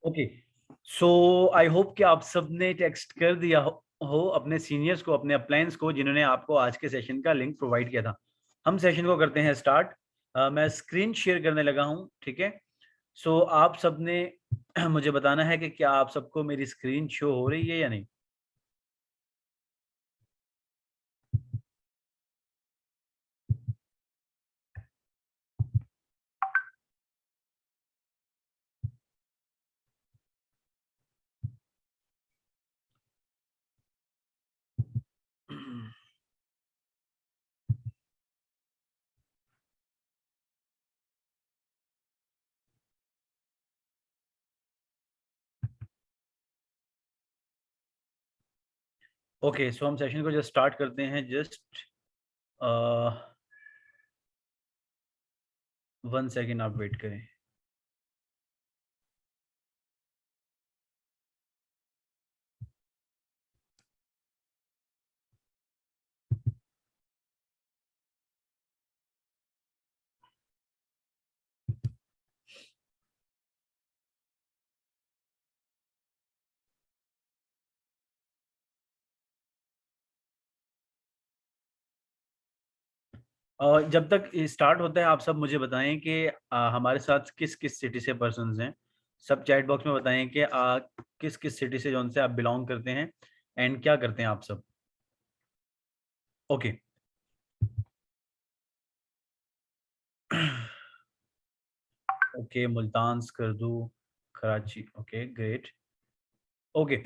Okay, so I hope कि आप सबने टेक्स्ट कर दिया हो अपने सीनियर्स को, अपने अपलायंस को, जिन्होंने आपको आज के सेशन का लिंक प्रोवाइड किया था। हम सेशन को करते हैं स्टार्ट। मैं स्क्रीन शेयर करने लगा हूँ, ठीक है। सो आप सबने मुझे बताना है कि क्या आप सबको मेरी स्क्रीन शो हो रही है या नहीं। ओके, सो हम सेशन को जस्ट स्टार्ट करते हैं। जस्ट 1 सेकेंड आप वेट करें। जब तक स्टार्ट होता है, आप सब मुझे बताएं कि हमारे साथ किस किस सिटी से पर्सन्स हैं। सब चैट बॉक्स में बताएं कि किस किस सिटी से, जौन से आप बिलोंग करते हैं एंड क्या करते हैं आप सब। Okay. Okay, Multan, Skardu, Karachi. Okay, great. Okay,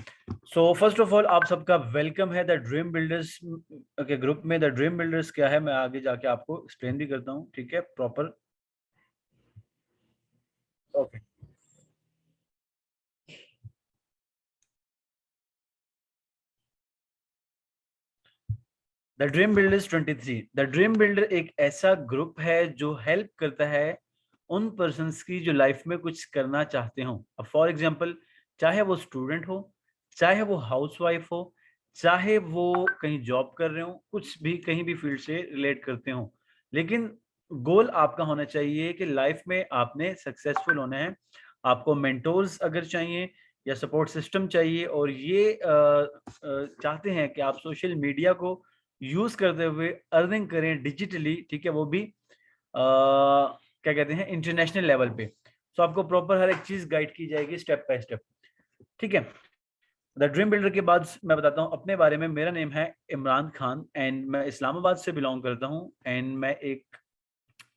so first of all आप सबका वेलकम है द ड्रीम बिल्डर्स के ग्रुप में। द ड्रीम बिल्डर्स क्या है, मैं आगे जाके आपको एक्सप्लेन भी करता हूँ, ठीक है, proper. Okay, the dream builders 23। The dream builder एक ऐसा ग्रुप है जो हेल्प करता है उन पर्सन्स की जो लाइफ में कुछ करना चाहते हो। अब फॉर एग्जांपल, चाहे वो स्टूडेंट हो, चाहे वो हाउसवाइफ हो, चाहे वो कहीं जॉब कर रहे हो, कुछ भी कहीं भी फील्ड से रिलेट करते हो, लेकिन गोल आपका होना चाहिए कि लाइफ में आपने सक्सेसफुल होना है। आपको मेंटोर्स अगर चाहिए या सपोर्ट सिस्टम चाहिए, और ये चाहते हैं कि आप सोशल मीडिया को यूज करते हुए अर्निंग करें डिजिटली, ठीक है, वो भी क्या कहते हैं, इंटरनेशनल लेवल पे। तो आपको प्रॉपर हर एक चीज गाइड की जाएगी स्टेप बाय स्टेप, ठीक है। द ड्रीम बिल्डर के बाद मैं बताता हूँ अपने बारे में। मेरा नेम है इमरान खान एंड मैं इस्लामाबाद से बिलोंग करता हूँ एंड मैं एक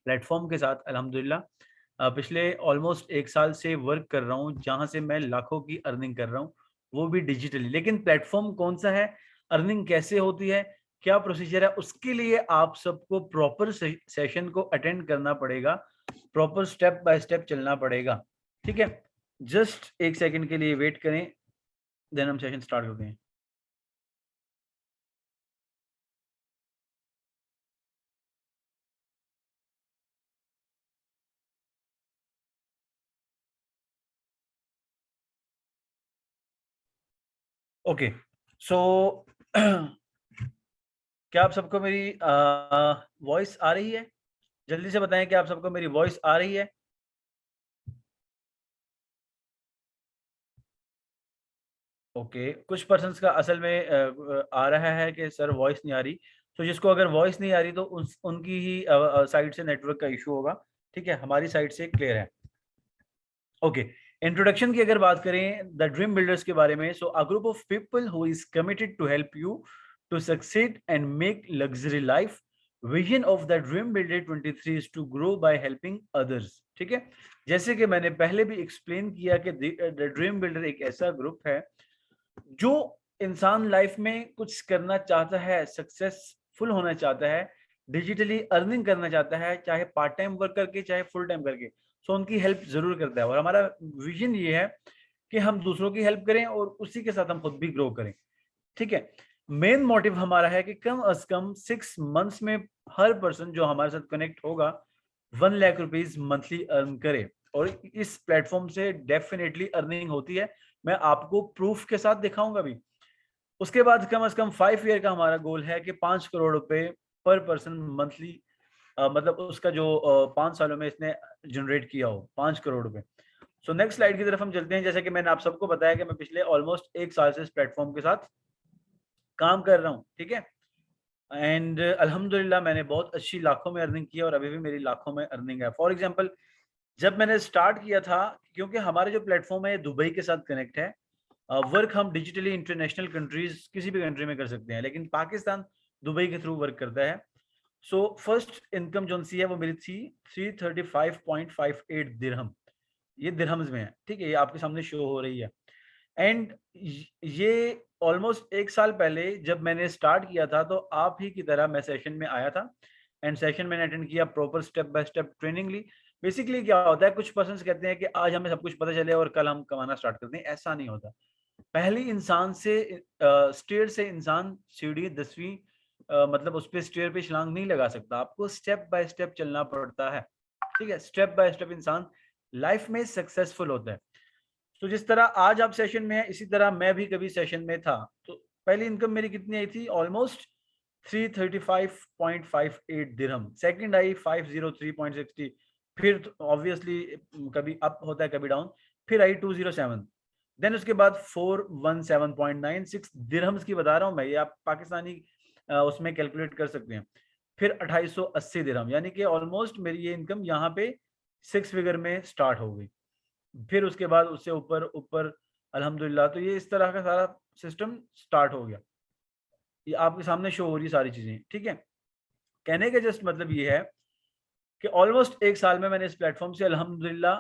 प्लेटफॉर्म के साथ अल्हम्दुलिल्लाह पिछले ऑलमोस्ट 1 साल से वर्क कर रहा हूँ, जहाँ से मैं लाखों की अर्निंग कर रहा हूँ, वो भी डिजिटली। लेकिन प्लेटफॉर्म कौन सा है, अर्निंग कैसे होती है, क्या प्रोसीजर है, उसके लिए आप सबको प्रॉपर सेशन को अटेंड करना पड़ेगा, प्रॉपर स्टेप बाय स्टेप चलना पड़ेगा, ठीक है। जस्ट 1 सेकंड के लिए वेट करें, देन हम सेशन स्टार्ट करते हैं। ओके, सो क्या आप सबको मेरी वॉइस आ रही है? जल्दी से बताएं कि आप सबको मेरी वॉइस आ रही है। ओके, कुछ पर्सन्स का असल में आ रहा है कि सर वॉइस नहीं आ रही। तो जिसको अगर वॉइस नहीं आ रही तो उनकी ही साइड से नेटवर्क का इशू होगा, ठीक है, हमारी साइड से क्लियर है। ओके, इंट्रोडक्शन की अगर बात करें द ड्रीम बिल्डर्स के बारे में, so a group of people who is committed to help you to succeed and make luxury life. Vision of the dream builder 23 is to grow by helping others, ठीक है। जैसे कि मैंने पहले भी एक्सप्लेन किया कि द ड्रीम बिल्डर एक ऐसा ग्रुप है जो इंसान लाइफ में कुछ करना चाहता है, सक्सेसफुल होना चाहता है, डिजिटली अर्निंग करना चाहता है, चाहे पार्ट टाइम वर्क करके चाहे फुल टाइम करके, सो उनकी हेल्प जरूर करता है। और हमारा विजन ये है कि हम दूसरों की हेल्प करें और उसी के साथ हम खुद भी ग्रो करें, ठीक है। मेन मोटिव हमारा है कि कम अज कम 6 मंथ्स में हर पर्सन जो हमारे साथ कनेक्ट होगा 1 लाख रुपीज मंथली अर्न करे। और इस प्लेटफॉर्म से डेफिनेटली अर्निंग होती है, मैं आपको प्रूफ के साथ दिखाऊंगा भी। उसके बाद कम से कम 5 ईयर का हमारा गोल है कि 5 करोड़ रुपए पर पर्सन मंथली, मतलब उसका जो 5 सालों में इसने जनरेट किया हो 5 करोड़ रुपए। सो नेक्स्ट स्लाइड की तरफ हम चलते हैं। जैसे कि मैंने आप सबको बताया कि मैं पिछले ऑलमोस्ट 1 साल से इस प्लेटफॉर्म के साथ काम कर रहा हूँ, ठीक है? एंड अल्हम्दुलिल्लाह मैंने बहुत अच्छी लाखों में अर्निंग की है और अभी भी मेरी लाखों में अर्निंग है। फॉर एग्जांपल जब मैंने स्टार्ट किया था, क्योंकि हमारे जो प्लेटफॉर्म है दुबई के साथ कनेक्ट है, वर्क हम डिजिटली इंटरनेशनल कंट्रीज किसी भी कंट्री में कर सकते हैं, लेकिन पाकिस्तान दुबई के थ्रू वर्क करता है। सो फर्स्ट इनकम जो सी है वो मेरी थी 335.58 दिरहम। ये दिरहम्स में है, ठीक है? ये आपके सामने शो हो रही है। एंड ये ऑलमोस्ट 1 साल पहले जब मैंने स्टार्ट किया था, तो आप ही की तरह मैं सेशन में आया था एंड सेशन मैंने अटेंड किया, proper step by step training ली। बेसिकली क्या होता है, कुछ पर्सन्स कहते हैं कि आज हमें सब कुछ पता चले और कल हम कमाना स्टार्ट कर दें, ऐसा नहीं होता। पहली इंसान से स्टेयर से इंसान सीढ़ी 10वीं मतलब उस पे स्टेयर पे छलांग नहीं लगा सकता, आपको स्टेप बाय स्टेप चलना पड़ता है, ठीक है? स्टेप बाय स्टेप इंसान लाइफ में सक्सेसफुल होता है। तो जिस तरह आज आप सेशन में हैं, इसी तरह मैं भी कभी सेशन में था। तो पहली इनकम मेरी कितनी आई थी? ऑलमोस्ट 335.58 दिरहम। सेकंड आई 503.60। फिर ऑब्वियसली कभी अप होता है, कभी डाउन। फिर आई 207। देन उसके बाद 417.96 दिरहम्स की बता रहा हूँ मैं, ये आप पाकिस्तानी उसमें कैलकुलेट कर सकते हैं। फिर 2880 दिरहम, यानी कि ऑलमोस्ट मेरी ये इनकम यहाँ पे 6 फिगर में स्टार्ट हो गई। फिर उसके बाद उससे ऊपर ऊपर अल्हम्दुलिल्लाह, तो ये इस तरह का सारा सिस्टम स्टार्ट हो गया। ये आपके सामने शो हो रही सारी चीज़ें, ठीक है? कहने का जस्ट मतलब ये है कि ऑलमोस्ट 1 साल में मैंने इस प्लेटफ़ॉर्म से अल्हम्दुलिल्लाह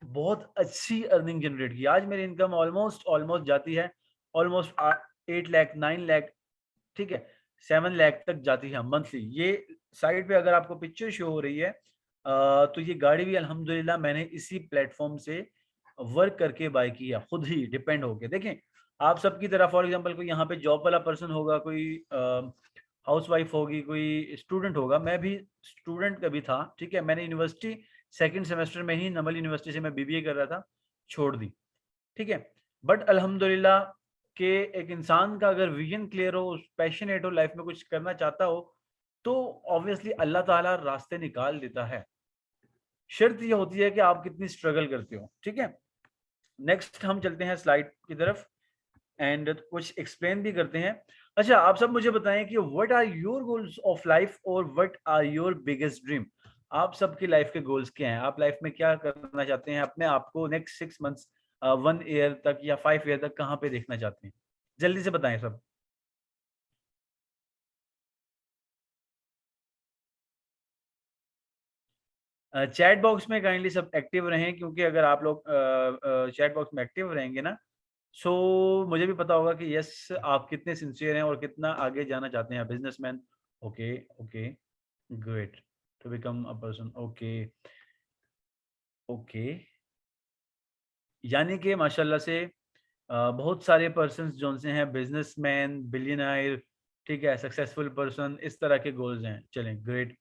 बहुत अच्छी अर्निंग जनरेट की। आज मेरी इनकम ऑलमोस्ट ऑलमोस्ट जाती है ऑलमोस्ट 8 लाख 9 लाख, ठीक है? 7 लाख तक जाती है मंथली। ये साइड पे अगर आपको पिक्चर शो हो रही है, तो ये गाड़ी भी अल्हम्दुलिल्लाह मैंने इसी प्लेटफ़ॉर्म से वर्क करके बाय की है, खुद ही डिपेंड होके। देखें, आप सबकी तरह फॉर एग्ज़ाम्पल कोई यहाँ पे जॉब वाला पर्सन होगा, कोई हाउसवाइफ होगी, कोई स्टूडेंट होगा। मैं भी स्टूडेंट कभी था, ठीक है? मैंने यूनिवर्सिटी सेकंड सेमेस्टर में ही नमल यूनिवर्सिटी से मैं बीबीए कर रहा था, छोड़ दी, ठीक है? बट अल्हम्दुलिल्लाह कि एक इंसान का अगर विज़न क्लियर हो, पैशनेट हो, लाइफ़ में कुछ करना चाहता हो, तो ऑब्वियसली अल्लाह ताला रास्ते निकाल देता है। शर्त ये होती है कि आप कितनी स्ट्रगल करते हो, ठीक है? नेक्स्ट हम चलते हैं स्लाइड की तरफ एंड कुछ एक्सप्लेन भी करते हैं। अच्छा, आप सब मुझे बताएं कि what are your goals of life और what are your biggest dream? आप सबकी लाइफ के गोल्स क्या हैं? आप लाइफ में क्या करना चाहते हैं? अपने आप को नेक्स्ट 6 मंथ्स 1 ईयर तक या 5 ईयर तक कहाँ पे देखना चाहते हैं? जल्दी से बताएं सब। चैट बॉक्स में काइंडली सब एक्टिव रहें, क्योंकि अगर आप लोग चैट बॉक्स में एक्टिव रहेंगे ना, सो मुझे भी पता होगा कि यस आप कितने सिंसियर हैं और कितना आगे जाना चाहते हैं। Businessman, okay, okay, great, to become a person, okay, okay. यानी कि माशाल्लाह से बहुत सारे पर्सन्स जो से हैं बिजनेसमैन, बिलियनर, ठीक है, सक्सेसफुल पर्सन, इस तरह के गोल्स हैं। चलें, ग्रेट,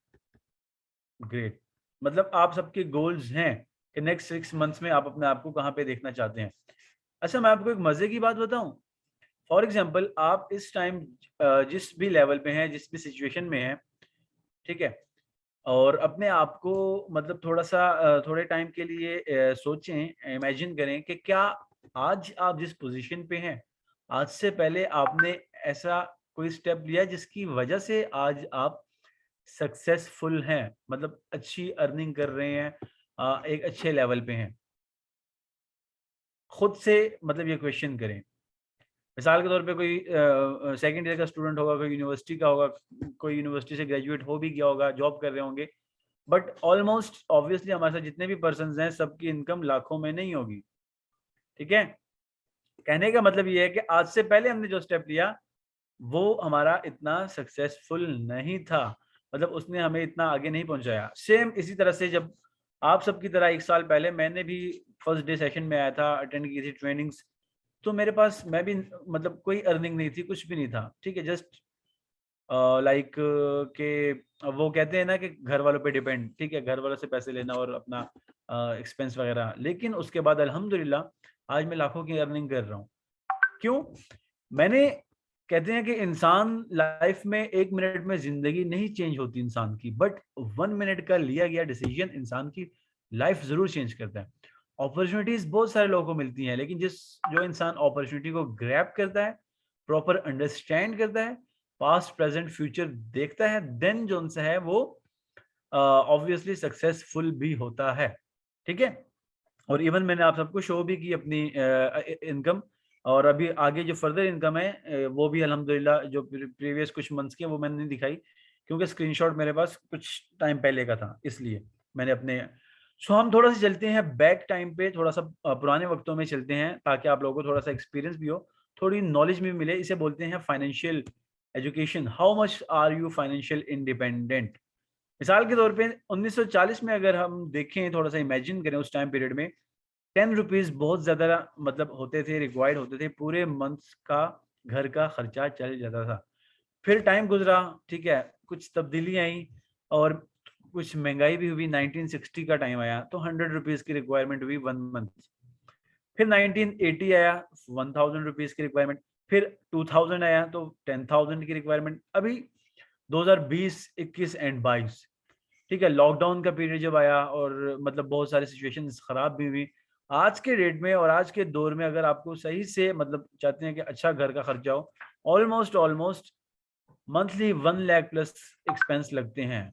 ग्रेट। मतलब आप सबके गोल्स हैं कि नेक्स्ट 6 मंथ्स में आप अपने आप को कहाँ पे देखना चाहते हैं। अच्छा, मैं आपको एक मज़े की बात बताऊँ? फॉर एग्ज़ाम्पल आप इस टाइम जिस भी लेवल पे हैं, जिस भी सिचुएशन में हैं, ठीक है? और अपने आप को मतलब थोड़ा-सा थोड़े टाइम के लिए सोचें, इमेजिन करें कि क्या आज आप जिस पोज़ीशन पे हैं, आज से पहले आपने ऐसा कोई स्टेप लिया है जिसकी वजह से आज आप सक्सेसफुल हैं? मतलब अच्छी अर्निंग कर रहे हैं, एक अच्छे लेवल पे हैं। खुद से मतलब ये क्वेश्चन करें। मिसाल के तौर पे कोई सेकंड ईयर का स्टूडेंट होगा, कोई यूनिवर्सिटी का होगा, कोई यूनिवर्सिटी से ग्रेजुएट हो भी गया होगा, जॉब कर रहे होंगे। बट ऑलमोस्ट ऑब्वियसली हमारे साथ जितने भी पर्सन्स हैं, सबकी इनकम लाखों में नहीं होगी, ठीक है? कहने का मतलब ये है कि आज से पहले हमने जो स्टेप लिया, वो हमारा इतना सक्सेसफुल नहीं था। मतलब उसने हमें इतना आगे नहीं पहुँचाया। सेम इसी तरह से जब आप सबकी तरह 1 साल पहले मैंने भी फर्स्ट डे सेशन में आया था, अटेंड की थी ट्रेनिंग्स, तो मेरे पास मैं भी मतलब कोई अर्निंग नहीं थी, कुछ भी नहीं था, ठीक है? जस्ट लाइक के वो कहते हैं ना कि घर वालों पे डिपेंड, ठीक है? घर वालों से पैसे लेना और अपना एक्सपेंस वगैरह। लेकिन उसके बाद अल्हम्दुलिल्लाह आज मैं लाखों की अर्निंग कर रहा हूँ। क्यों? मैंने कहते हैं कि इंसान लाइफ में 1 मिनट में ज़िंदगी नहीं चेंज होती इंसान की, बट 1 मिनट का लिया गया डिसीजन इंसान की लाइफ ज़रूर चेंज करता है। अपॉर्चुनिटीज बहुत सारे लोगों को मिलती हैं, लेकिन जो इंसान अपॉर्चुनिटी को ग्रैब करता है, प्रॉपर अंडरस्टैंड करता है, पास्ट प्रेजेंट फ्यूचर देखता है, देन जो उनसे है वो ऑब्वियसली सक्सेसफुल भी होता है। ठीक है, और इवन मैंने आप सबको शो भी की अपनी इनकम, और अभी आगे जो फर्दर इनकम है वो भी अल्हम्दुलिल्लाह जो प्रीवियस कुछ मंथ्स की है वो मैंने नहीं दिखाई, क्योंकि स्क्रीनशॉट मेरे पास कुछ टाइम पहले का था, इसलिए मैंने अपने। सो हम थोड़ा सा चलते हैं बैक टाइम पे, थोड़ा सा पुराने वक्तों में चलते हैं, ताकि आप लोगों को थोड़ा सा एक्सपीरियंस भी हो, थोड़ी नॉलेज भी मिले। इसे बोलते हैं financial education. How much are you financial independent? मिसाल के तौर पे 1940 में अगर हम देखें, थोड़ा सा इमेजिन करें, उस टाइम पीरियड में 10 रुपीज बहुत ज्यादा मतलब होते थे, रिक्वायर्ड होते थे, पूरे मंथ का घर का खर्चा चल जाता था। फिर टाइम गुजरा, ठीक है, कुछ तब्दीली आई और कुछ महंगाई भी हुई। 1960 का टाइम आया तो 100 रुपीज की रिक्वायरमेंट हुई 1 मंथ। फिर 1980 आया, 1000 रुपीज की रिक्वायरमेंट। फिर 2000 आया तो 10,000 की रिक्वायरमेंट। अभी 2020, 21 एंड 22, ठीक है, लॉकडाउन का पीरियड जब आया और मतलब बहुत सारी सिचुएशंस खराब भी हुई। आज के डेट में और आज के दौर में अगर आपको सही से मतलब चाहते हैं कि अच्छा घर का खर्चा हो, almost almost monthly 1 lakh plus expense लगते हैं।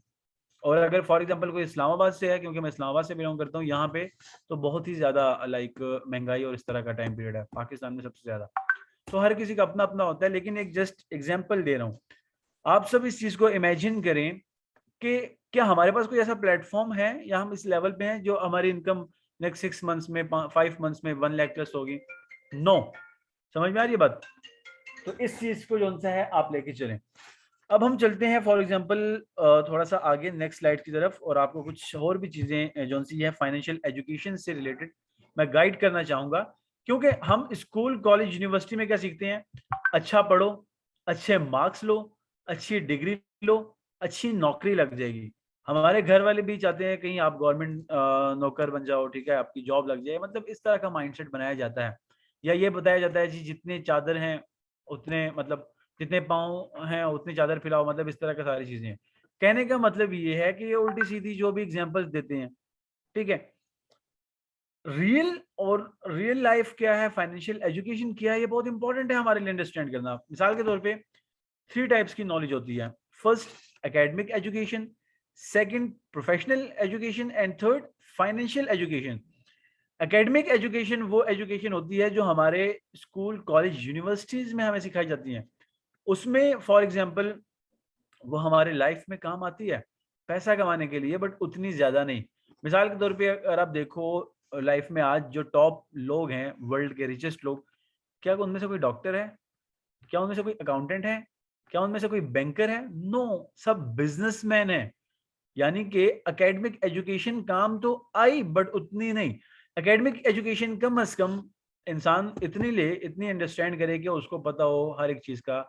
और अगर फॉर एग्जांपल कोई इस्लामाबाद से है, क्योंकि मैं इस्लामाबाद से बिलोंग करता हूँ, यहाँ पे तो बहुत ही ज़्यादा लाइक महंगाई और इस तरह का टाइम पीरियड है, पाकिस्तान में सबसे ज़्यादा। तो हर किसी का अपना अपना होता है, लेकिन एक जस्ट एग्जाम्पल दे रहा हूँ। आप सब इस चीज़ को इमेजिन करें कि क्या हमारे पास कोई ऐसा प्लेटफॉर्म है या हम इस लेवल पे हैं जो हमारी इनकम नेक्स्ट 6 मंथ्स में 5 मंथ्स में 1 लाख प्लस होगी? नो। समझ में आ रही है बात? तो इस चीज को जो सा है आप लेके चलें। अब हम चलते हैं फॉर एग्जांपल थोड़ा सा आगे नेक्स्ट स्लाइड की तरफ, और आपको कुछ और भी चीजें जो सी है फाइनेंशियल एजुकेशन से रिलेटेड मैं गाइड करना चाहूंगा। क्योंकि हम स्कूल कॉलेज यूनिवर्सिटी में क्या सीखते हैं? अच्छा पढ़ो, अच्छे मार्क्स लो, अच्छी डिग्री लो, अच्छी नौकरी लग जाएगी। हमारे घर वाले भी चाहते हैं कहीं आप गवर्नमेंट नौकर बन जाओ, ठीक है, आपकी जॉब लग जाए, मतलब इस तरह का माइंडसेट बनाया जाता है। या ये बताया जाता है जी जितने चादर हैं उतने मतलब जितने पाँव हैं उतनी चादर फैलाओ, मतलब इस तरह का सारी चीजें हैं। कहने का मतलब ये है कि ये उल्टी सीधी जो भी एग्जांपल्स देते हैं, ठीक है, रियल और रियल लाइफ क्या है, फाइनेंशियल एजुकेशन क्या है, ये बहुत इंपॉर्टेंट है हमारे लिए अंडरस्टैंड करना। मिसाल के तौर पे 3 टाइप्स की नॉलेज होती है। First academic education, second professional education and third financial education. Academic education वो एजुकेशन होती है जो हमारे स्कूल कॉलेज यूनिवर्सिटीज में हमें सिखाई जाती है। उसमें फॉर एग्जांपल वो हमारे लाइफ में काम आती है पैसा कमाने के लिए, बट उतनी ज्यादा नहीं। मिसाल के तौर पे अगर आप देखो लाइफ में आज जो टॉप लोग हैं, वर्ल्ड के रिचेस्ट लोग, क्या उनमें से कोई डॉक्टर है? क्या उनमें से कोई अकाउंटेंट है? क्या उनमें से कोई बैंकर है? नो, सब बिजनेसमैन है। यानी कि एकेडमिक एजुकेशन काम तो आई बट उतनी नहीं। एकेडमिक एजुकेशन कम से कम इंसान इतनी ले, इतनी अंडरस्टैंड करे कि उसको पता हो हर एक चीज का,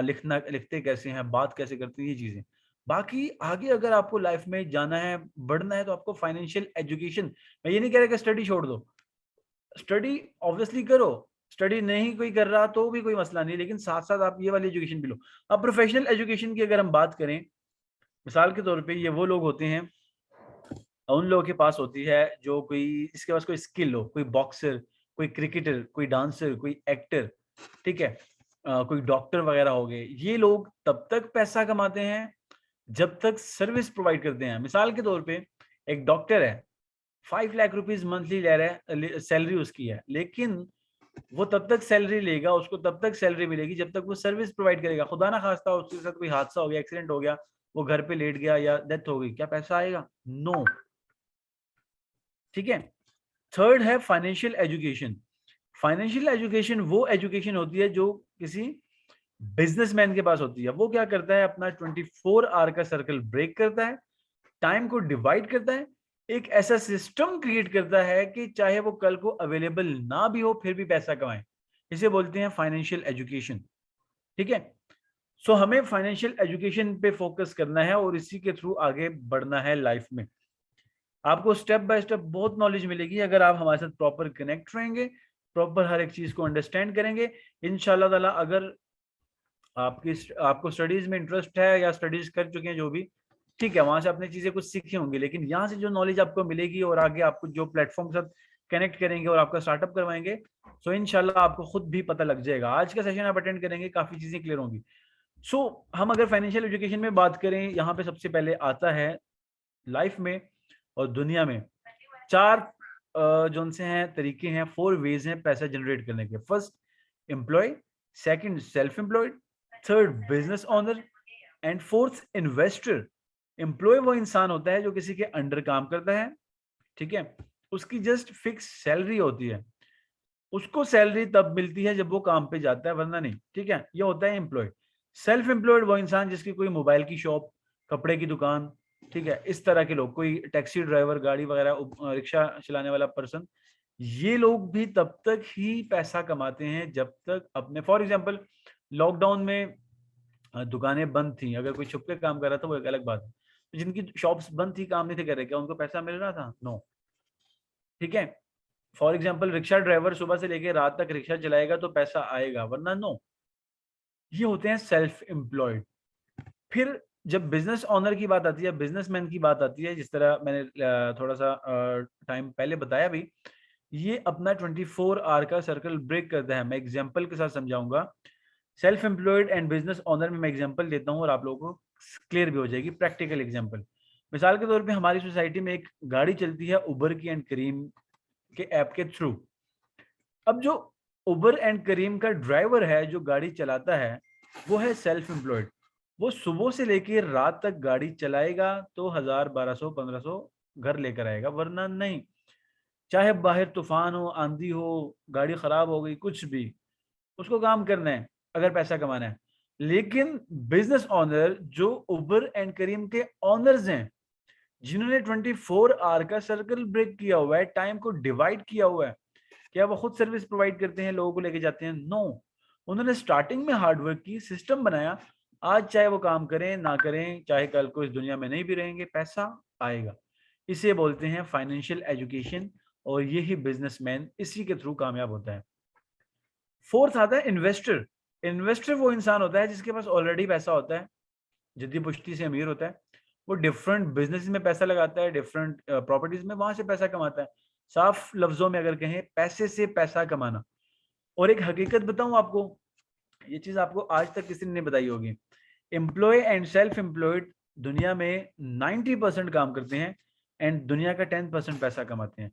लिखना लिखते कैसे हैं, बात कैसे करते हैं, ये चीजें। बाकी आगे अगर आपको लाइफ में जाना है, बढ़ना है, तो आपको फाइनेंशियल एजुकेशन, मैं ये नहीं कह रहा कि स्टडी छोड़ दो, स्टडी ऑब्वियसली करो, स्टडी नहीं कोई कर रहा तो भी कोई मसला नहीं, लेकिन साथ साथ आप ये वाली एजुकेशन भी लो। अब प्रोफेशनल एजुकेशन की अगर हम बात करें, मिसाल के तौर पे ये वो लोग होते हैं, उन लोगों के पास होती है जो कोई इसके पास कोई स्किल हो, कोई बॉक्सर, कोई क्रिकेटर, कोई डांसर, कोई एक्टर, ठीक है, कोई डॉक्टर वगैरह हो गए। ये लोग तब तक पैसा कमाते हैं जब तक सर्विस प्रोवाइड करते हैं। मिसाल के तौर पे एक डॉक्टर है, 5 लाख रुपीज मंथली ले रहा है, सैलरी उसकी है, लेकिन वो तब तक सैलरी लेगा, उसको तब तक सैलरी मिलेगी जब तक वो सर्विस प्रोवाइड करेगा। खुदा ना खास्ता उसके साथ कोई हादसा हो गया, एक्सीडेंट हो गया, वो घर पे लेट गया या डेथ हो गई, क्या पैसा आएगा? नो। ठीक है। थर्ड है फाइनेंशियल एजुकेशन। फाइनेंशियल एजुकेशन वो एजुकेशन होती है जो किसी बिजनेसमैन के पास होती है। वो क्या करता है, अपना 24 आवर का सर्कल ब्रेक करता है, टाइम को डिवाइड करता है, एक ऐसा सिस्टम क्रिएट करता है कि चाहे वो कल को अवेलेबल ना भी हो फिर भी पैसा कमाए। इसे बोलते हैं फाइनेंशियल एजुकेशन। ठीक है। सो हमें फाइनेंशियल एजुकेशन पे फोकस करना है और इसी के थ्रू आगे बढ़ना है लाइफ में। आपको स्टेप बाय स्टेप बहुत नॉलेज मिलेगी अगर आप हमारे साथ प्रॉपर कनेक्ट रहेंगे, प्रॉपर हर एक चीज को अंडरस्टैंड करेंगे। इंशाल्लाह ताला अगर आपको स्टडीज में इंटरेस्ट है या स्टडीज कर चुके हैं जो भी, ठीक है, वहां से अपनी चीजें कुछ सीखी होंगी, लेकिन यहाँ से जो नॉलेज आपको मिलेगी और आगे आपको जो प्लेटफॉर्म के साथ कनेक्ट करेंगे और आपका स्टार्टअप करवाएंगे। सो इंशाल्लाह आपको खुद भी पता लग जाएगा। आज का सेशन आप अटेंड करेंगे, काफ़ी चीज़ें क्लियर होंगी। सो हम अगर फाइनेंशियल एजुकेशन में बात करें, यहाँ पे सबसे पहले आता है लाइफ में और दुनिया में 4 जोन से हैं तरीके हैं, 4 वेज हैं पैसा जनरेट करने के। First employ, second self employed, third business owner and fourth investor. Employ वो इंसान होता है जो किसी के अंडर काम करता है, ठीक है, उसकी जस्ट फिक्स सैलरी होती है, उसको सैलरी तब मिलती है जब वो काम पे जाता है, वरना नहीं, ठीक है, ये होता है एम्प्लॉय। सेल्फ एम्प्लॉयड वो इंसान जिसकी कोई मोबाइल की शॉप, कपड़े की दुकान, ठीक है, इस तरह के लोग, कोई टैक्सी ड्राइवर, गाड़ी वगैरह, रिक्शा चलाने वाला पर्सन, ये लोग भी तब तक ही पैसा कमाते हैं जब तक अपने, फॉर एग्जाम्पल लॉकडाउन में दुकानें बंद थी, अगर कोई छुप के काम कर रहा था वो एक अलग बात है। तो जिनकी शॉप्स बंद थी, काम नहीं थे कर रहे, क्या उनको पैसा मिल रहा था? नो, ठीक है। फॉर एग्जाम्पल रिक्शा ड्राइवर सुबह से लेके रात तक रिक्शा चलाएगा तो पैसा आएगा, वरना नो। ये होते हैं सेल्फ एम्प्लॉयड। फिर जब बिजनेस ओनर की बात आती है, बिजनेसमैन की बात आती है, जिस तरह मैंने थोड़ा सा टाइम पहले बताया भी, ये अपना 24 आवर का सर्कल ब्रेक करता है। मैं एग्जांपल के साथ समझाऊंगा। Self employed and business owner में मैं एग्जांपल देता हूँ और आप लोगों को क्लियर भी हो जाएगी, प्रैक्टिकल एग्जांपल। मिसाल के तौर पे हमारी सोसाइटी में एक गाड़ी चलती है उबर की एंड करीम के ऐप के थ्रू। अब जो उबर एंड करीम का ड्राइवर है जो गाड़ी चलाता है, वो है सेल्फ एम्प्लॉयड। वो सुबह से लेकर रात तक गाड़ी चलाएगा तो 1000, 1200, 1500 घर लेकर आएगा, वरना नहीं। चाहे बाहर तूफान हो, आंधी हो, गाड़ी खराब हो गई, कुछ भी, उसको काम करना है अगर पैसा कमाना है। लेकिन बिजनेस ओनर जो उबर एंड करीम के ओनर्स हैं, जिन्होंने 24 आवर का सर्कल ब्रेक किया हुआ है, टाइम को डिवाइड किया हुआ है, क्या वो खुद सर्विस प्रोवाइड करते हैं, लोगों को लेके जाते हैं? नो। उन्होंने स्टार्टिंग में हार्डवर्क की, सिस्टम बनाया। आज चाहे वो काम करें ना करें, चाहे कल को इस दुनिया में नहीं भी रहेंगे, पैसा आएगा। इसे बोलते हैं फाइनेंशियल एजुकेशन, और यही बिजनेसमैन इसी के थ्रू कामयाब होता है। फोर्थ आता है इन्वेस्टर। इन्वेस्टर वो इंसान होता है जिसके पास ऑलरेडी पैसा होता है, जद्दी पुश्ती से अमीर होता है। वो डिफरेंट बिजनेस में पैसा लगाता है, डिफरेंट प्रॉपर्टीज में, वहां से पैसा कमाता है। साफ लफ्जों में अगर कहें, पैसे से पैसा कमाना। और एक हकीकत बताऊं आपको, ये चीज आपको आज तक किसी ने नहीं बताई होगी। एम्प्लॉय एंड सेल्फ एम्प्लॉयड दुनिया में 90% काम करते हैं एंड दुनिया का 10% पैसा कमाते हैं।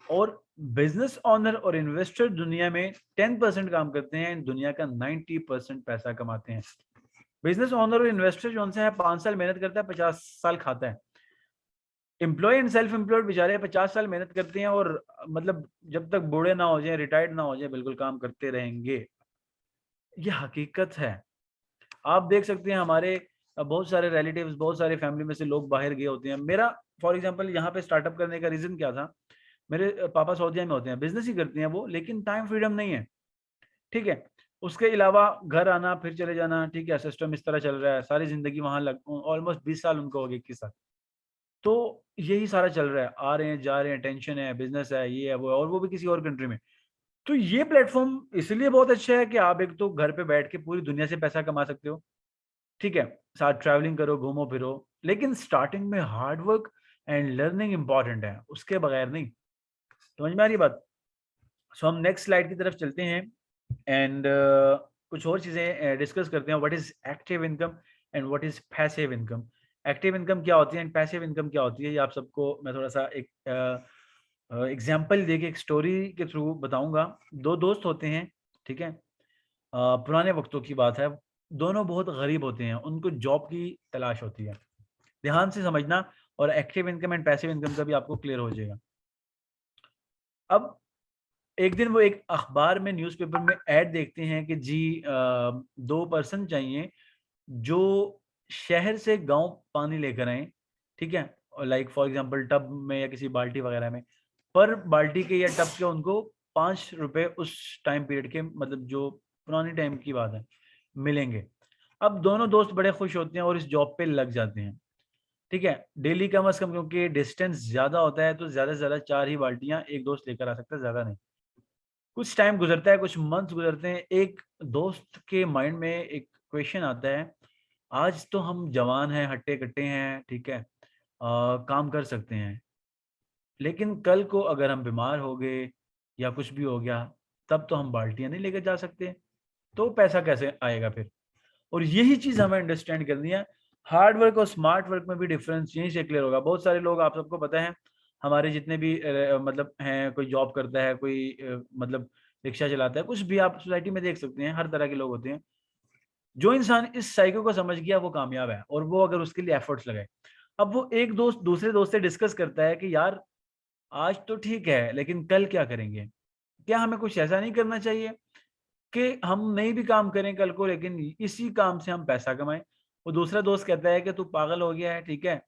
और बिजनेस ओनर और इन्वेस्टर दुनिया में 10% काम करते हैं एंड दुनिया का 90% पैसा कमाते हैं। बिजनेस ओनर और इन्वेस्टर जो उनसे है 5 साल मेहनत करता है, 50 साल खाता है। एम्प्लॉय एंड सेल्फ एम्प्लॉयड बेचारे 50 साल मेहनत करते हैं और मतलब जब तक बूढ़े ना हो जाए, रिटायर्ड ना हो जाए, बिल्कुल काम करते रहेंगे। ये हकीकत है। आप देख सकते हैं हमारे बहुत सारे रिलेटिव्स, बहुत सारे फैमिली में से लोग बाहर गए होते हैं। मेरा फॉर एग्जांपल यहाँ पे स्टार्टअप करने का रीजन क्या था, मेरे पापा सऊदीया में होते हैं, बिजनेस ही करते हैं वो, लेकिन टाइम फ्रीडम नहीं है, ठीक है। उसके अलावा घर आना फिर चले जाना, ठीक है, सिस्टम इस तरह चल रहा है, सारी जिंदगी वहां लग, ऑलमोस्ट 20 साल उनको हो गए, 21 साल। तो यही सारा चल रहा है, आ रहे हैं जा रहे हैं, टेंशन है, बिजनेस है, ये है वो है, और वो भी किसी और कंट्री में। तो ये प्लेटफॉर्म इसलिए बहुत अच्छा है कि आप एक तो घर पे बैठ के पूरी दुनिया से पैसा कमा सकते हो, ठीक है, साथ ट्रैवलिंग करो, घूमो फिरो। लेकिन स्टार्टिंग में hard work and learning important है, उसके बगैर नहीं। समझ में आ रही बात? सो हम नेक्स्ट स्लाइड की तरफ चलते हैं एंड कुछ और चीजें डिस्कस करते हैं। What is active income and what is passive income. Active income क्या होती है एंड पैसिव इनकम क्या होती है, ये आप सबको मैं थोड़ा सा एक एग्जांपल देके, एक स्टोरी के थ्रू बताऊंगा। दो दोस्त होते हैं, ठीक है, पुराने वक्तों की बात है। दोनों बहुत गरीब होते हैं, उनको जॉब की तलाश होती है। ध्यान से समझना, और active income and passive income का भी आपको क्लियर हो जाएगा। अब एक दिन वो एक अखबार में, न्यूज़पेपर में ऐड देखते हैं कि जी 2 पर्सन चाहिए जो शहर से गाँव पानी लेकर आएँ, ठीक है? और लाइक फॉर एग्ज़ाम्पल टब में या किसी बाल्टी वगैरह में। पर बाल्टी के या टब के उनको ₹5 उस टाइम पीरियड के, मतलब जो पुराने टाइम की बात है, मिलेंगे। अब दोनों दोस्त बड़े खुश होते हैं और इस जॉब पे लग जाते हैं, ठीक है? डेली कम से कम, क्योंकि डिस्टेंस ज़्यादा होता है, तो ज़्यादा से ज़्यादा 4 ही बाल्टियाँ एक दोस्त लेकर आ सकता है, ज़्यादा नहीं। कुछ टाइम गुजरता है, कुछ मंथ्स गुजरते हैं, एक दोस्त के माइंड में एक क्वेश्चन आता है, आज तो हम जवान हैं, हट्टे-कट्टे हैं, ठीक है? काम कर सकते हैं। लेकिन कल को अगर हम बीमार हो गए या कुछ भी हो गया, तब तो हम बाल्टियां नहीं लेके जा सकते, तो पैसा कैसे आएगा फिर? और यही चीज हमें अंडरस्टैंड करनी है। हार्ड वर्क और स्मार्ट वर्क में भी डिफरेंस यहीं से क्लियर होगा। बहुत सारे लोग, आप सबको पता है, हमारे जितने भी मतलब हैं, कोई जॉब करता है, कोई मतलब रिक्शा चलाता है, कुछ भी आप सोसाइटी में देख सकते हैं, हर तरह के लोग होते हैं। जो इंसान इस साइकिल को समझ गया वो कामयाब है, और वो अगर उसके लिए एफर्ट्स लगाए। अब वो एक दोस्त दूसरे दोस्त से डिस्कस करता है कि यार आज तो ठीक है, लेकिन कल क्या करेंगे? क्या हमें कुछ ऐसा नहीं करना चाहिए कि हम नहीं भी काम करें कल को, लेकिन इसी काम से हम पैसा कमाएं? वो दूसरा दोस्त कहता है कि तू पागल हो गया है, ठीक है,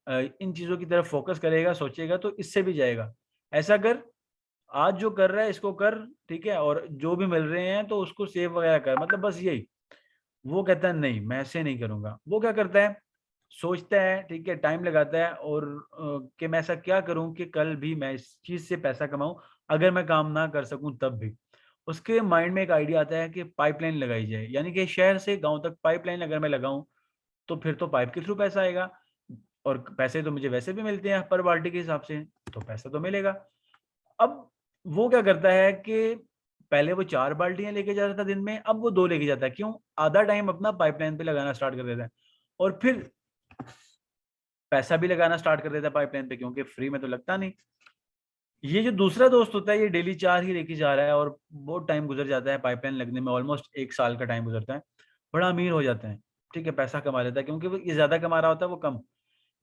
इन चीजों की तरफ फोकस करेगा, सोचेगा तो इससे भी जाएगा। ऐसा कर, आज जो कर रहा है इसको कर, ठीक है, और जो भी मिल रहे हैं तो उसको सेव वगैरह कर, मतलब बस यही। वो कहता है नहीं, मैं ऐसे नहीं करूंगा। वो क्या करता है, सोचता है, ठीक है, टाइम लगाता है, और कि मैं ऐसा क्या करूं कि कल भी मैं इस चीज से पैसा कमाऊं, अगर मैं काम ना कर सकूं तब भी। उसके माइंड में एक आइडिया आता है कि पाइपलाइन लगाई जाए, यानी कि शहर से गांव तक पाइपलाइन अगर मैं लगाऊं, तो फिर तो पाइप के थ्रू पैसा आएगा, और पैसे तो मुझे वैसे भी मिलते हैं पर बाल्टी के हिसाब से, तो पैसा तो मिलेगा। अब वो क्या करता है कि पहले वो 4 बाल्टियाँ लेके जाता था दिन में, अब वो 2 लेके जाता है। क्यों? आधा टाइम अपना पाइपलाइन पे लगाना स्टार्ट कर देता है, और फिर पैसा भी लगाना स्टार्ट कर देता है पाइपलाइन पे, क्योंकि फ्री में तो लगता नहीं। ये जो दूसरा दोस्त होता है, ये डेली 4 ही लेके जा रहा है, और बहुत टाइम गुज़र जाता है पाइपलाइन लगने में, ऑलमोस्ट 1 साल का टाइम गुज़रता है। बड़ा अमीर हो जाता है, ठीक है, पैसा कमा लेता है, क्योंकि वो ये ज़्यादा कमा रहा होता है, वो कम।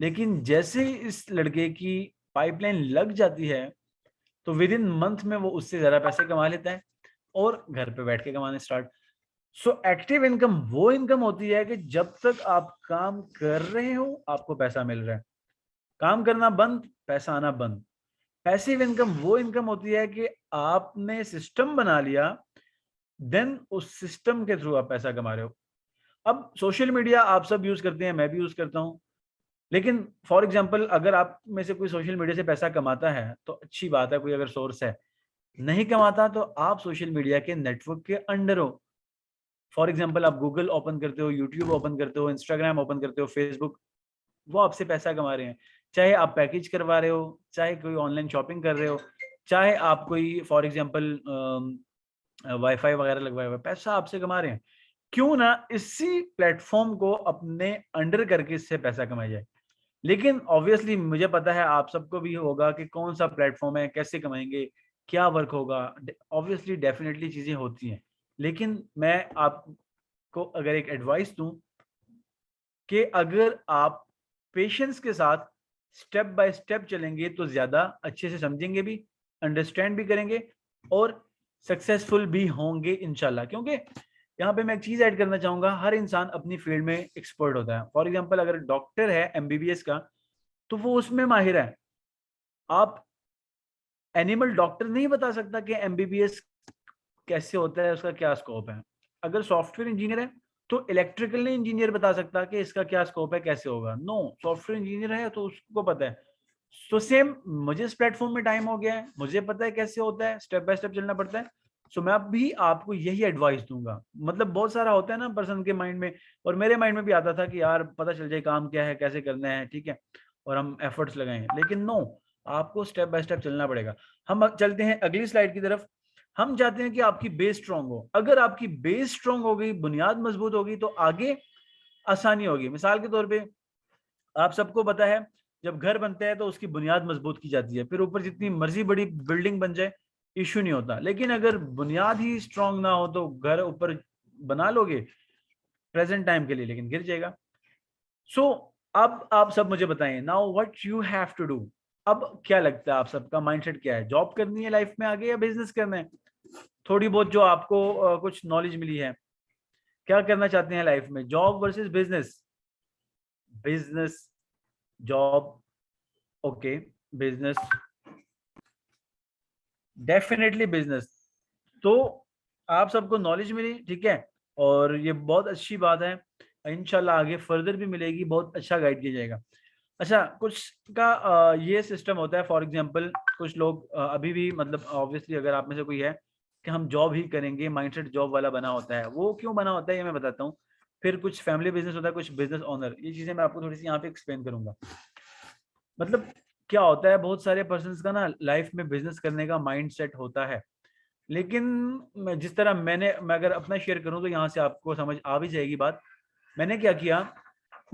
लेकिन जैसे ही इस लड़के की पाइपलाइन लग जाती है, तो विद इन मंथ में वो उससे ज़्यादा पैसे कमा लेता है, और घर पे बैठ के कमाने स्टार्ट। सो एक्टिव इनकम वो इनकम होती है कि जब तक आप काम कर रहे हो आपको पैसा मिल रहा है, काम करना बंद, पैसा आना बंद। पैसिव इनकम वो इनकम होती है कि आपने सिस्टम बना लिया, देन उस सिस्टम के थ्रू आप पैसा कमा रहे हो। अब सोशल मीडिया आप सब यूज करते हैं, मैं भी यूज करता हूँ, लेकिन फॉर एग्जांपल अगर आप में से कोई सोशल मीडिया से पैसा कमाता है तो अच्छी बात है, कोई अगर सोर्स है। नहीं कमाता तो आप सोशल मीडिया के नेटवर्क के अंडर हो। फॉर एग्जांपल आप गूगल ओपन करते हो, यूट्यूब ओपन करते हो, इंस्टाग्राम ओपन करते हो, फेसबुक, वो आपसे पैसा कमा रहे हैं। चाहे आप पैकेज करवा रहे हो, चाहे कोई ऑनलाइन शॉपिंग कर रहे हो, चाहे आप कोई फॉर एग्जांपल वाईफाई वगैरह लगवाए हुए, पैसा आपसे कमा रहे हैं। क्यों ना इसी प्लेटफॉर्म को अपने अंडर करके इससे पैसा कमाया जाए। लेकिन ऑब्वियसली मुझे पता है आप सबको भी होगा कि कौन सा प्लेटफॉर्म है, कैसे कमाएंगे, क्या वर्क होगा। ऑब्वियसली डेफिनेटली चीजें होती हैं, लेकिन मैं आपको अगर एक एडवाइस दूं कि अगर आप पेशेंस के साथ स्टेप बाय स्टेप चलेंगे तो ज्यादा अच्छे से समझेंगे भी, अंडरस्टैंड भी करेंगे, और सक्सेसफुल भी होंगे इंशाल्लाह। क्योंकि यहाँ पे मैं एक चीज ऐड करना चाहूंगा, हर इंसान अपनी फील्ड में एक्सपर्ट होता है। फॉर एग्जांपल अगर डॉक्टर है एमबीबीएस का, तो वो उसमें माहिर है। आप एनिमल डॉक्टर नहीं बता सकता कि एमबीबीएस कैसे होता है, उसका क्या स्कोप है। अगर सॉफ्टवेयर इंजीनियर है तो इलेक्ट्रिकल नहीं इंजीनियर बता सकता कि इसका क्या स्कोप है, कैसे होगा। नो, सॉफ्टवेयर इंजीनियर है तो उसको पता है। सो सेम, मुझे इस प्लेटफॉर्म में टाइम हो गया है, मुझे पता है कैसे होता है, स्टेप बाय स्टेप चलना पड़ता है। सो मैं अब भी आपको यही एडवाइस दूंगा। मतलब बहुत सारा होता है ना पर्सन के माइंड में, और मेरे माइंड में भी आता था कि यार पता चल जाए काम क्या है, कैसे करना है, ठीक है, और हम एफर्ट्स लगाएं। लेकिन नो, आपको स्टेप बाय स्टेप चलना पड़ेगा। हम चलते हैं अगली स्लाइड की तरफ। हम चाहते हैं कि आपकी बेस स्ट्रांग हो। अगर आपकी बेस स्ट्रांग हो गई, बुनियाद मजबूत होगी, तो आगे आसानी होगी। मिसाल के तौर पे आप सबको पता है, जब घर बनता है तो उसकी बुनियाद मजबूत की जाती है, फिर ऊपर जितनी मर्जी बड़ी बिल्डिंग बन जाए इश्यू नहीं होता। लेकिन अगर बुनियाद ही स्ट्रांग ना हो तो घर ऊपर बना लोगे प्रेजेंट टाइम के लिए, लेकिन गिर जाएगा। सो अब आप सब मुझे बताएं, now what you have to do. अब क्या लगता है आप सबका माइंडसेट क्या है? जॉब करनी है लाइफ में आगे, या बिजनेस करना है? थोड़ी बहुत जो आपको कुछ नॉलेज मिली है, क्या करना चाहते हैं लाइफ में, job versus business? Business, job, okay, business, definitely business. तो आप सबको नॉलेज मिली, ठीक है, और ये बहुत अच्छी बात है। इंशाल्लाह आगे फर्दर भी मिलेगी, बहुत अच्छा गाइड किया जाएगा। अच्छा, कुछ का ये सिस्टम होता है, फॉर एग्जांपल कुछ लोग अभी भी, मतलब ऑब्वियसली अगर आप में से कोई है कि हम जॉब ही करेंगे, माइंडसेट जॉब वाला बना होता है। वो क्यों बना होता है ये मैं बताता हूँ। फिर कुछ फैमिली बिजनेस होता है, कुछ बिजनेस ओनर, ये चीजें मैं आपको थोड़ी सी यहाँ पे एक्सप्लेन करूंगा। मतलब क्या होता है, बहुत सारे पर्सन्स का ना लाइफ में बिजनेस करने का माइंड सेट होता है, लेकिन जिस तरह मैं अगर अपना शेयर करूं तो यहाँ से आपको समझ आ भी जाएगी बात। मैंने क्या किया,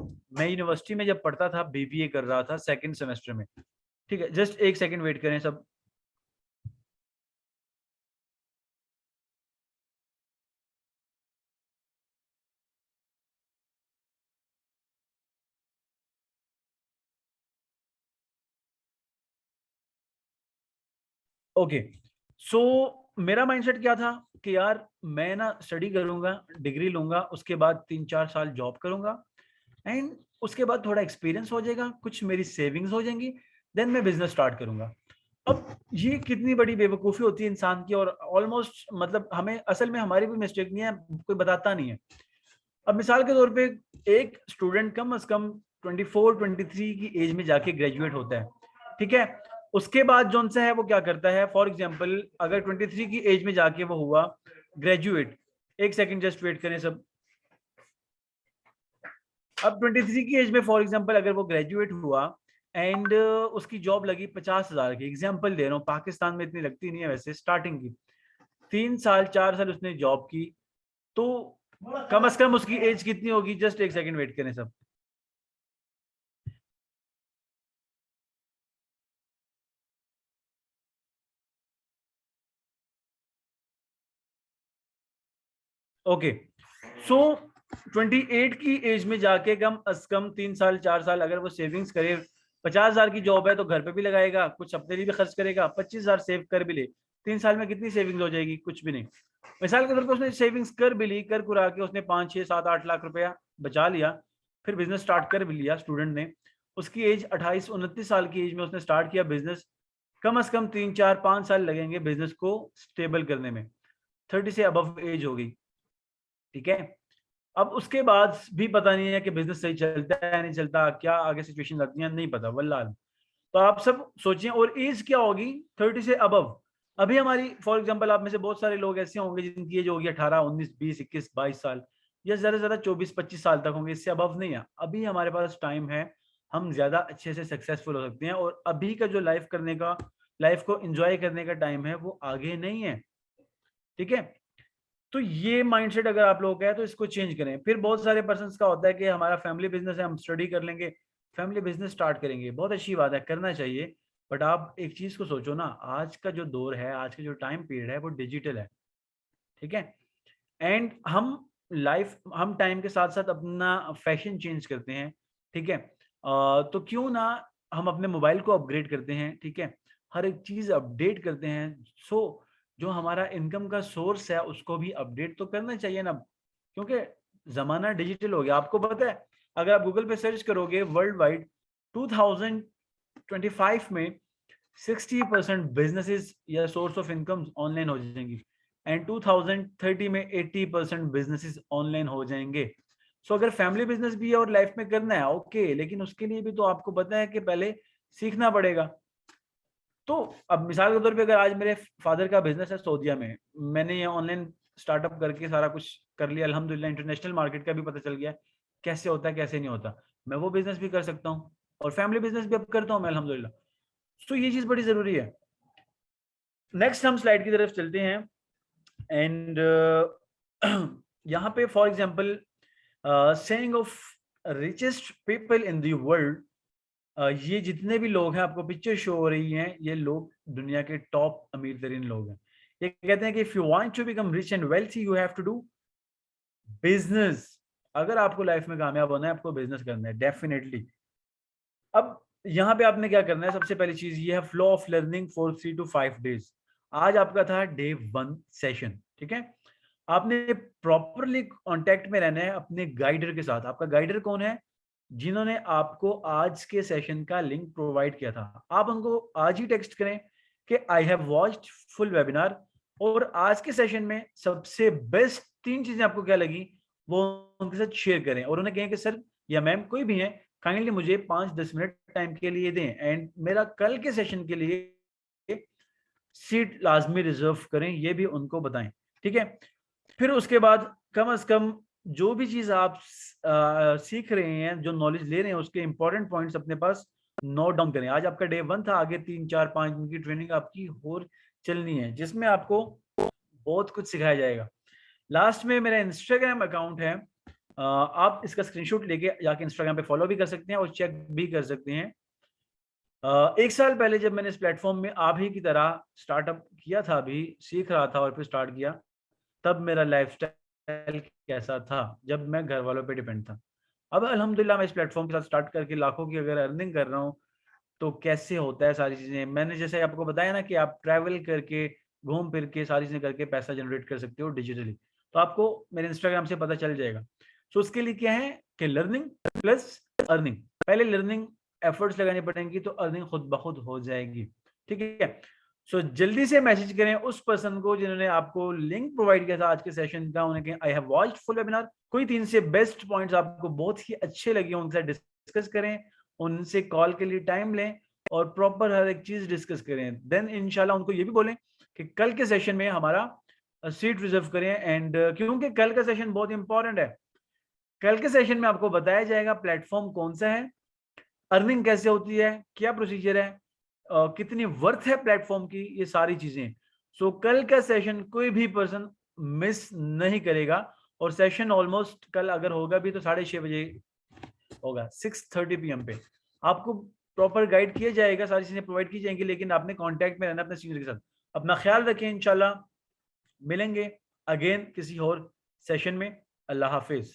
मैं यूनिवर्सिटी में जब पढ़ता था, बीबीए कर रहा था सेकंड सेमेस्टर में, ठीक है, जस्ट एक सेकंड वेट करें सब। ओके, सो मेरा माइंडसेट क्या था कि यार मैं ना स्टडी करूंगा, डिग्री लूंगा, उसके बाद 3-4 साल जॉब करूंगा, एंड उसके बाद थोड़ा एक्सपीरियंस हो जाएगा, कुछ मेरी सेविंग्स हो जाएंगी, देन मैं बिजनेस स्टार्ट करूंगा। अब ये कितनी बड़ी बेवकूफ़ी होती है इंसान की, और ऑलमोस्ट मतलब हमें असल में हमारी भी मिस्टेक नहीं है, कोई बताता नहीं है। अब मिसाल के तौर पे एक स्टूडेंट कम से कम 24-23 की एज में जाके ग्रेजुएट होता है, ठीक है। उसके बाद जोन सा है वो क्या करता है, फॉर एग्जाम्पल अगर 23 की एज में जाके वो हुआ ग्रेजुएट, एक सेकंड जस्ट वेट करें सब। अब 23 की एज में फॉर एग्जांपल अगर वो ग्रेजुएट हुआ एंड उसकी जॉब लगी 50,000 की, एग्जांपल दे रहा हूँ, पाकिस्तान में इतनी लगती नहीं है वैसे स्टार्टिंग की, 3 साल 4 साल उसने जॉब की, तो कम से कम उसकी एज कितनी होगी, जस्ट एक सेकंड वेट करें सब। ओके, सो 28 की एज में जाके कम अज कम 3 साल 4 साल अगर वो सेविंग्स करे, 50,000 की जॉब है तो घर पे भी लगाएगा, कुछ अपने लिए भी खर्च करेगा, 25,000 सेव कर भी ले, 3 साल में कितनी सेविंग्स हो जाएगी, कुछ भी नहीं। मिसाल के तौर पर उसने सेविंग्स कर भी ली, कर कुरा के उसने 5 6 7 8 लाख रुपया बचा लिया, फिर बिजनेस स्टार्ट कर भी लिया स्टूडेंट ने, उसकी एज 28 29 साल की एज में उसने स्टार्ट किया बिजनेस, कम से कम 3 4 5 साल लगेंगे बिजनेस को स्टेबल करने में, 30 से अबव एज होगी, ठीक है। अब उसके बाद भी पता नहीं है कि बिजनेस सही चलता है नहीं चलता, क्या आगे सिचुएशन लगती है नहीं पता वल्लाह। तो आप सब सोचिए, और एज क्या होगी 30 से अबव। अभी हमारी फॉर एग्जांपल आप में से बहुत सारे लोग ऐसे होंगे जिनकी एज होगी 18 19 20 21 22 साल, या ज्यादा से ज्यादा 24 25 साल तक होंगे, इससे अबव नहीं है। अभी हमारे पास टाइम है, हम ज्यादा अच्छे से सक्सेसफुल हो सकते हैं, और अभी का जो लाइफ करने का, लाइफ को एंजॉय करने का टाइम है वो आगे नहीं है, ठीक है। तो ये माइंडसेट अगर आप लोगों का है तो इसको चेंज करें। फिर बहुत सारे पर्सन का होता है कि हमारा फैमिली बिजनेस है, हम स्टडी कर लेंगे, फैमिली बिजनेस स्टार्ट करेंगे, बहुत अच्छी बात है, करना चाहिए। बट आप एक चीज को सोचो ना, आज का जो दौर है, आज का जो टाइम पीरियड है वो डिजिटल है, ठीक है। एंड हम टाइम के साथ साथ अपना फैशन चेंज करते हैं, ठीक है। तो क्यों ना हम अपने मोबाइल को अपग्रेड करते हैं, ठीक है, हर एक चीज अपडेट करते हैं। सो जो हमारा इनकम का सोर्स है उसको भी अपडेट तो करना चाहिए ना, क्योंकि जमाना डिजिटल हो गया। आपको पता है, अगर आप गूगल पे सर्च करोगे वर्ल्ड वाइड 2025 में 60% बिजनेसेस या सोर्स ऑफ इनकम ऑनलाइन हो जाएंगी, एंड 2030 में 80% बिजनेसेस ऑनलाइन हो जाएंगे। सो अगर फैमिली बिजनेस भी है और लाइफ में करना है ओके, लेकिन उसके लिए भी तो आपको पता है कि पहले सीखना पड़ेगा। तो अब मिसाल के तौर पे अगर आज मेरे फादर का बिजनेस है सऊदीया में, मैंने ये ऑनलाइन स्टार्टअप करके सारा कुछ कर लिया अल्हम्दुलिल्लाह, इंटरनेशनल मार्केट का भी पता चल गया कैसे होता है कैसे नहीं होता, मैं वो बिजनेस भी कर सकता हूँ, और फैमिली बिजनेस भी अब करता हूँ मैं अल्हम्दुलिल्लाह। तो ये चीज बड़ी जरूरी है। नेक्स्ट हम स्लाइड की तरफ चलते हैं, एंड यहाँ पे for example saying of richest people in the world, ये जितने भी लोग हैं आपको पिक्चर शो हो रही हैं, ये लोग दुनिया के टॉप अमीर तरीन लोग हैं। ये कहते हैं कि if you want to become rich and wealthy you have to do business. अगर आपको लाइफ में कामयाब होना है आपको बिजनेस करना है डेफिनेटली। अब यहाँ पे आपने क्या करना है, सबसे पहली चीज ये है flow of learning for 3 to 5 days. आज आपका था डे 1 सेशन, ठीक है। आपने प्रॉपरली कांटेक्ट में रहना है अपने गाइडर के साथ। आपका गाइडर कौन है, जिन्होंने आपको आज के सेशन का लिंक प्रोवाइड किया था। आप उनको आज ही टेक्स्ट करें कि I have watched full webinar, और आज के सेशन में सबसे बेस्ट 3 चीजें आपको क्या लगी वो उनके साथ शेयर करें, और उन्हें कहें कि सर या मैम कोई भी है, काइंडली मुझे 5-10 मिनट टाइम के लिए दें, एंड मेरा कल के सेशन के लिए सीट लाजमी रिजर्व करें, ये भी उनको बताएं, ठीक है। फिर उसके बाद कम से कम जो भी चीज आप सीख रहे हैं, जो नॉलेज ले रहे हैं, उसके इंपॉर्टेंट पॉइंट्स अपने पास नोट डाउन करें। आज आपका डे 1 था, आगे 3-4-5 दिन की ट्रेनिंग आपकी और चलनी है, जिसमें आपको बहुत कुछ सिखाया जाएगा। लास्ट में मेरा इंस्टाग्राम अकाउंट है, आप इसका स्क्रीनशॉट लेके जाके इंस्टाग्राम पे फॉलो भी कर सकते हैं और चेक भी कर सकते हैं। 1 साल पहले जब मैंने इस प्लेटफॉर्म में आप ही की तरह स्टार्टअप किया था, अभी सीख रहा था और फिर स्टार्ट किया, तब मेरा लाइफ़स्टाइल कैसा था, जब मैं घर वालों पे डिपेंड था। अब अल्हम्दुलिल्लाह मैं इस प्लेटफॉर्म के साथ स्टार्ट करके लाखों की अगर अर्निंग कर रहा हूँ, तो कैसे होता है सारी चीज़ें। मैंने जैसे आपको बताया ना कि आप ट्रैवल करके, घूम फिर के, सारी चीज़ें करके पैसा जनरेट कर सकते हो डिजिटली। तो आपको मेरे इंस्टाग्राम से पता चल जाएगा। सो उसके लिए क्या है कि लर्निंग प्लस अर्निंग। पहले लर्निंग एफर्ट्स लगानी पड़ेंगी तो अर्निंग खुद ब खुद हो जाएगी। ठीक है? सो जल्दी से मैसेज करें उस पर्सन को जिन्होंने आपको लिंक प्रोवाइड किया था आज के सेशन का। उन्हें कहें I have watched full webinar. कोई 3 से बेस्ट पॉइंट्स आपको बहुत ही अच्छे लगे हों, उनके साथ डिस्कस करें, उनसे कॉल के लिए टाइम लें और प्रॉपर हर एक चीज़ डिस्कस करें। देन इंशाल्लाह उनको ये भी बोलें कि कल के सेशन में हमारा सीट रिज़र्व करें। एंड क्योंकि कल का सेशन बहुत इंपॉर्टेंट है। कल के सेशन में आपको बताया जाएगा प्लेटफ़ॉर्म कौन-सा है, अर्निंग कैसे होती है, क्या प्रोसीजर है, कितनी वर्थ है प्लेटफ़ॉर्म की, ये सारी चीज़ें। सो कल का सेशन कोई भी पर्सन मिस नहीं करेगा और सेशन ऑलमोस्ट कल अगर होगा भी तो 6:30 बजे होगा, 6:30 पीएम पे। आपको प्रॉपर गाइड किया जाएगा, सारी चीज़ें प्रोवाइड की जाएँगी, लेकिन आपने कॉन्टैक्ट में रहना अपने सीनियर के साथ। अपना ख़्याल रखें, इंशाल्लाह मिलेंगे अगेन किसी और सेशन में। अल्लाह हाफ़िज़।